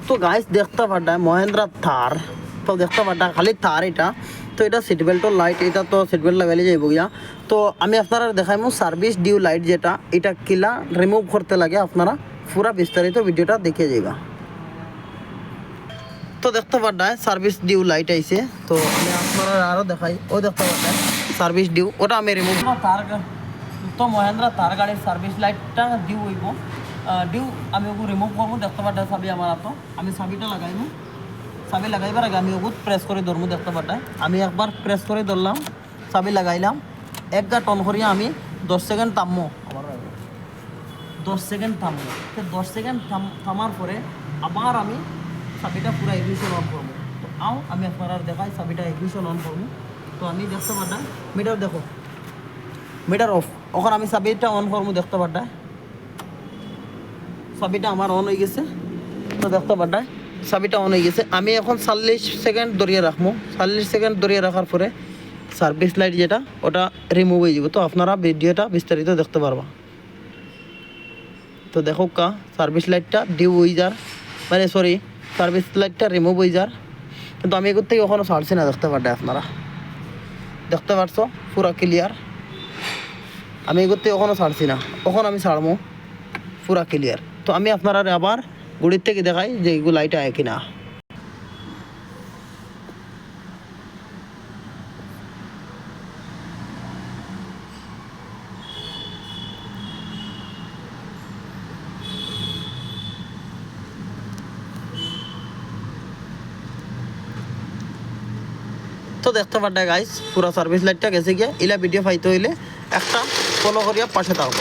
তো গাইস দেখতে পাড্ডা মহেন্দ্রা থার, তো দেখতে পাড্ডা খালি থার এটা। তো এটা সিট বেল্টর লাইট, এটা তো সিট বেল্ট লাগাইলে যাইব গিয়া। তো আমি আপনারা দেখাইমু সার্ভিস ডিউ লাইট যেটা, এটা কিলা রিমুভ করতে লাগে, আপনারা পুরা বিস্তারিত ভিডিওটা দেখে যাইবা। তো দেখতে পাড্ডায় সার্ভিস ডিউ লাইট আইছে। তো আমি আপনারা আরও দেখাই, ও দেখতে পাড্ডায় সার্ভিস ডিউ, ওটা আমি রিমুভ তার। তো মহেন্দ্রা তার গাড়ির সার্ভিস লাইটটা ডিউ হইব, ডিউ আমি ওগুলো রিমুভ করবো। দেখতে পাড্ডায় চাবি আমার হাতো, আমি চাবিটা লাগাইমু। চাবি লাগাইবার আগে আমি ওগুলো প্রেস করে ধরবো। দেখতে পাড্ডায় আমি একবার প্রেস করে ধরলাম, চাবি লাগাইলাম, এক গা টন করিয়া আমি 10 সেকেন্ড থামবো। আবার 10 সেকেন্ড থামবো। তো 10 সেকেন্ড থামার পরে আবার আমি চাবিটা পুরা ইগনিশন অন করবো। তো আমি আপনারা দেখাই চাবিটা ইগনিশন অন করবো। তো আমি দেখতে পাড্ডা মিটার দেখো, মিটার অফ। ওখানে আমি চাবিটা অন করবো। দেখতে পাড্ডায় চাবিটা আমার অন হয়ে গেছে। তো দেখতে পাড্ডায় চাবিটা অন হয়ে গেছে। আমি এখন 40 সেকেন্ড ধরিয়ে রাখবো। 40 সেকেন্ড ধরিয়ে রাখার পরে সার্ভিস লাইট যেটা ওটা রিমুভ হয়ে যাব। তো আপনারা ভিডিওটা বিস্তারিত দেখতে পারবা। তো দেখো কা সার্ভিস লাইটটা ডিউ হয়ে যার, মানে সরি সার্ভিস লাইটটা রিমুভ হয়ে যার। কিন্তু আমি এগুলো থেকে কখনো ছাড়ছি না। দেখতে পাড্ডায় আপনারা দেখতে পারছো পুরা ক্লিয়ার। আমি এগুলো থেকে কখনো ছাড়ছি না, কখন আমি ছাড়বো পুরা ক্লিয়ার। তো আমি আপনারা আবার গুড়ির থেকে দেখাই যে এগুলো লাইট আয় কিনা। তো দেখতে পাড্ডায় গাইস পুরা সার্ভিস লাইটটা গেছে গিয়া। ইলা ভিডিও পাইতে হইলে একটা ফলো করিয়া পাশে থাকবো।